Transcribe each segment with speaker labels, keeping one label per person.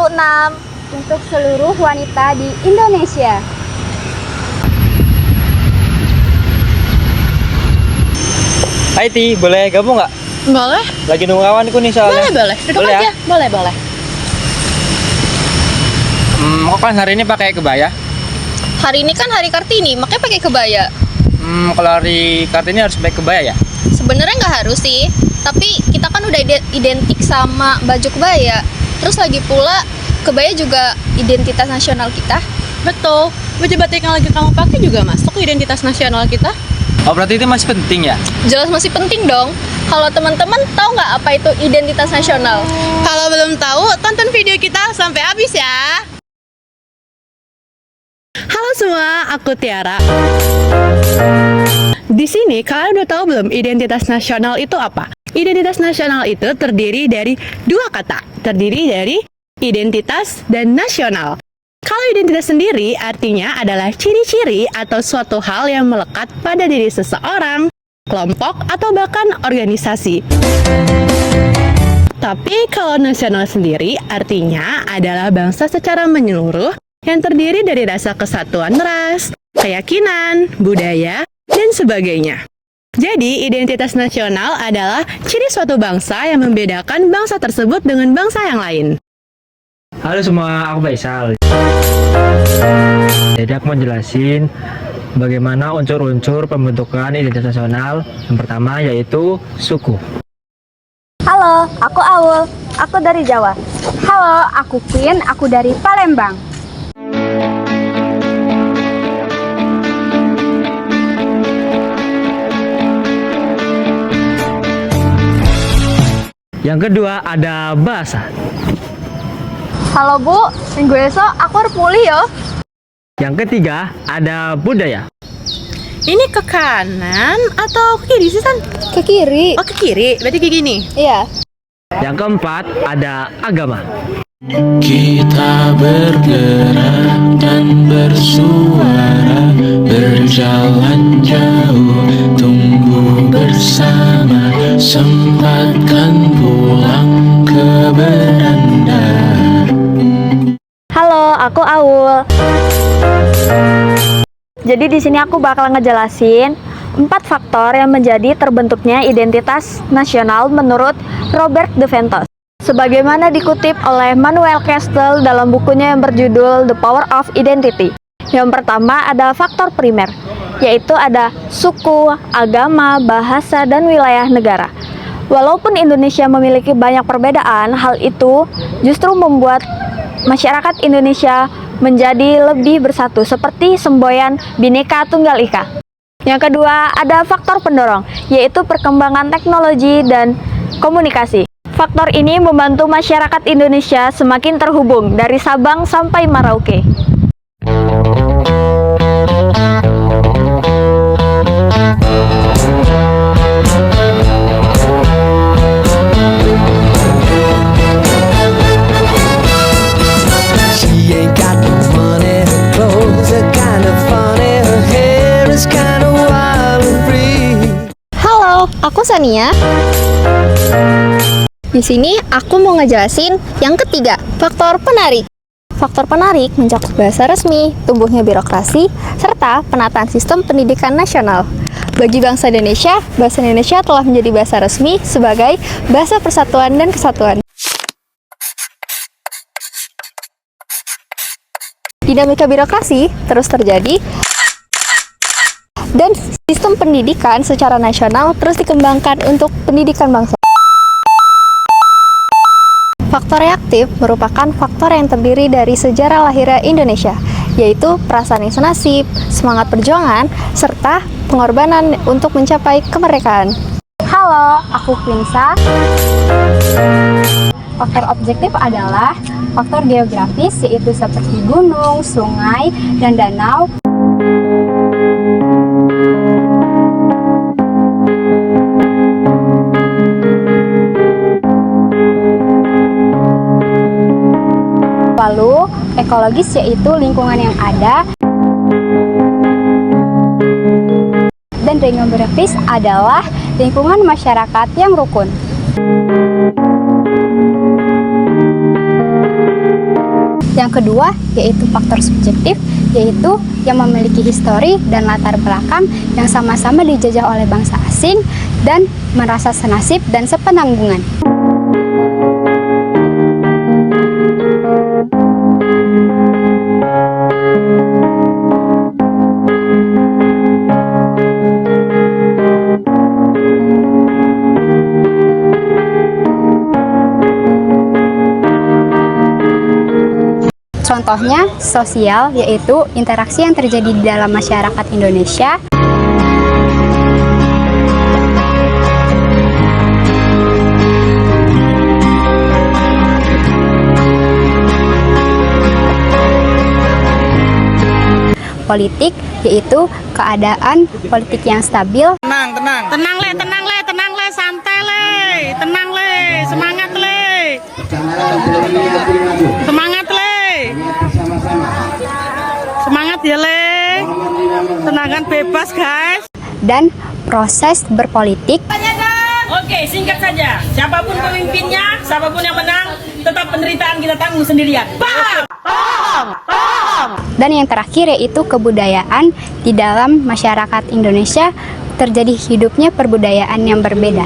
Speaker 1: 6 untuk seluruh wanita di Indonesia.
Speaker 2: Hai Ti, boleh gabung nggak?
Speaker 3: Boleh.
Speaker 2: Lagi nunggu kawanku nih soalnya.
Speaker 3: Boleh. Duduk
Speaker 2: Boleh
Speaker 3: aja.
Speaker 2: ya?
Speaker 3: Boleh.
Speaker 2: Kok kan hari ini pakai kebaya?
Speaker 3: Hari ini kan hari Kartini, makanya pakai kebaya.
Speaker 2: Kalau hari Kartini harus pakai kebaya ya?
Speaker 3: Sebenarnya nggak harus sih, tapi kita kan udah identik sama baju kebaya. Terus lagi pula kebaya juga identitas nasional kita.
Speaker 4: Betul, baju batik yang lagi kamu pakai juga masuk ke identitas nasional kita.
Speaker 2: Oh berarti itu masih penting ya?
Speaker 3: Jelas masih penting dong. Kalau teman-teman tahu nggak apa itu identitas nasional?
Speaker 4: Kalau belum tahu, tonton video kita sampai habis ya. Halo semua, aku Tiara. Di sini kalian udah tahu belum identitas nasional itu apa? Identitas nasional itu terdiri dari dua kata, terdiri dari identitas dan nasional. Kalau identitas sendiri artinya adalah ciri-ciri atau suatu hal yang melekat pada diri seseorang, kelompok, atau bahkan organisasi. Tapi kalau nasional sendiri artinya adalah bangsa secara menyeluruh yang terdiri dari rasa kesatuan ras, keyakinan, budaya, dan sebagainya. Jadi, identitas nasional adalah ciri suatu bangsa yang membedakan bangsa tersebut dengan bangsa yang lain.
Speaker 2: Halo semua, aku Faisal. Jadi aku mau jelasin bagaimana unsur-unsur pembentukan identitas nasional. Yang pertama yaitu suku.
Speaker 1: Halo, aku Aul. Aku dari Jawa. Halo, aku Queen. Aku dari Palembang.
Speaker 2: Yang kedua ada bahasa.
Speaker 1: Halo Bu, minggu esok aku harus pulih ya.
Speaker 2: Yang ketiga ada budaya.
Speaker 4: Ini ke kanan atau ke kiri sih, San?
Speaker 1: Ke kiri.
Speaker 4: Oh, ke kiri, berarti kayak gini.
Speaker 1: Iya.
Speaker 2: Yang keempat ada agama.
Speaker 5: Kita bergerak dan bersuara, berjalan jauh, tunggu bersama, sempatkan pulang ke beranda.
Speaker 1: Halo, aku Aul. Jadi di sini aku bakal ngejelasin 4 faktor yang menjadi terbentuknya identitas nasional menurut Robert de Ventos. Sebagaimana dikutip oleh Manuel Castells dalam bukunya yang berjudul The Power of Identity. Yang pertama ada faktor primer, yaitu ada suku, agama, bahasa, dan wilayah negara. Walaupun Indonesia memiliki banyak perbedaan, hal itu justru membuat masyarakat Indonesia menjadi lebih bersatu, seperti semboyan Bhinneka Tunggal Ika. Yang kedua, ada faktor pendorong, yaitu perkembangan teknologi dan komunikasi. Faktor ini membantu masyarakat Indonesia semakin terhubung dari Sabang sampai Merauke.
Speaker 3: Halo, aku Sania. Di sini aku mau ngejelasin yang ketiga, faktor penarik. Faktor penarik mencakup bahasa resmi, tumbuhnya birokrasi, serta penataan sistem pendidikan nasional. Bagi bangsa Indonesia, bahasa Indonesia telah menjadi bahasa resmi sebagai bahasa persatuan dan kesatuan. Dinamika birokrasi terus terjadi, dan sistem pendidikan secara nasional terus dikembangkan untuk pendidikan bangsa. Faktor reaktif merupakan faktor yang terdiri dari sejarah lahirnya Indonesia, yaitu perasaan yang senasib, semangat perjuangan, serta pengorbanan untuk mencapai kemerdekaan.
Speaker 1: Halo, aku Quinsa. Faktor objektif adalah faktor geografis, yaitu seperti gunung, sungai, dan danau. Lalu, ekologis yaitu lingkungan yang ada. Dan demografis adalah lingkungan masyarakat yang rukun.
Speaker 6: Yang kedua, yaitu faktor subjektif, yaitu yang memiliki histori dan latar belakang yang sama-sama dijajah oleh bangsa asing dan merasa senasib dan sepenanggungan. Contohnya sosial, yaitu interaksi yang terjadi di dalam masyarakat Indonesia. Politik, yaitu keadaan politik yang stabil.
Speaker 7: Tenang le, santai le, tenang le, semangat le, semangat ya le, tenangkan bebas guys.
Speaker 6: Dan proses berpolitik.
Speaker 7: Oke, singkat saja, siapapun pemimpinnya, siapapun yang menang, tetap penderitaan kita tanggung sendirian. Paham?
Speaker 6: Dan yang terakhir yaitu kebudayaan. Di dalam masyarakat Indonesia terjadi hidupnya perbudayaan yang berbeda.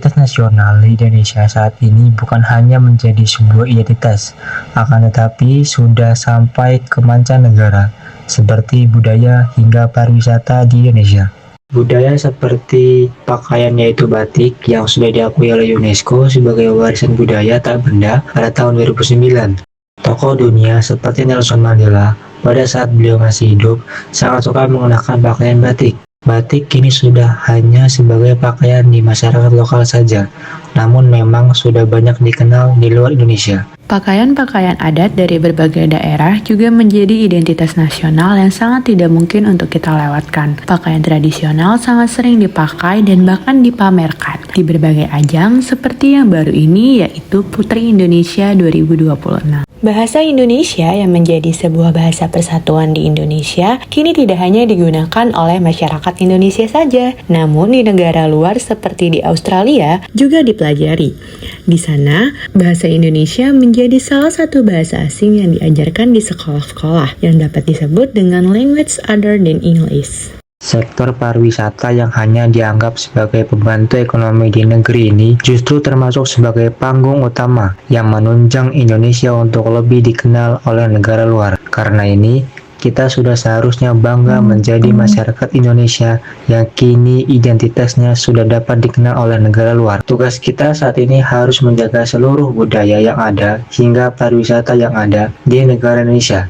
Speaker 2: Identitas nasional Indonesia saat ini bukan hanya menjadi sebuah identitas, akan tetapi sudah sampai ke mancanegara, seperti budaya hingga pariwisata di Indonesia. Budaya seperti pakaian yaitu batik yang sudah diakui oleh UNESCO sebagai warisan budaya tak benda pada tahun 2009. Tokoh dunia seperti Nelson Mandela pada saat beliau masih hidup sangat suka menggunakan pakaian batik. Batik kini sudah hanya sebagai pakaian di masyarakat lokal saja, namun memang sudah banyak dikenal di luar Indonesia.
Speaker 8: Pakaian-pakaian adat dari berbagai daerah juga menjadi identitas nasional yang sangat tidak mungkin untuk kita lewatkan. Pakaian tradisional sangat sering dipakai dan bahkan dipamerkan di berbagai ajang seperti yang baru ini, yaitu Putri Indonesia 2026. Bahasa Indonesia yang menjadi sebuah bahasa persatuan di Indonesia kini tidak hanya digunakan oleh masyarakat Indonesia saja, namun di negara luar seperti di Australia juga dipelajari. Di sana, bahasa Indonesia menjadi salah satu bahasa asing yang diajarkan di sekolah-sekolah yang dapat disebut dengan language other than English.
Speaker 2: Sektor pariwisata yang hanya dianggap sebagai pembantu ekonomi di negeri ini justru termasuk sebagai panggung utama yang menunjang Indonesia untuk lebih dikenal oleh negara luar. Karena ini, kita sudah seharusnya bangga menjadi masyarakat Indonesia yang kini identitasnya sudah dapat dikenal oleh negara luar. Tugas kita saat ini harus menjaga seluruh budaya yang ada hingga pariwisata yang ada di negara Indonesia.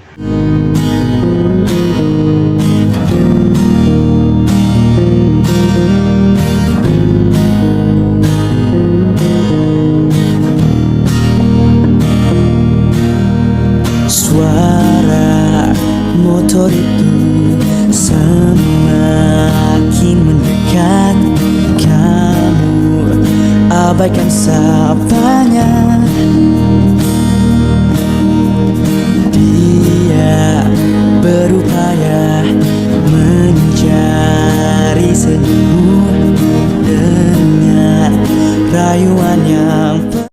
Speaker 5: Suara motor itu semakin mendekat. Kamu abaikan sapa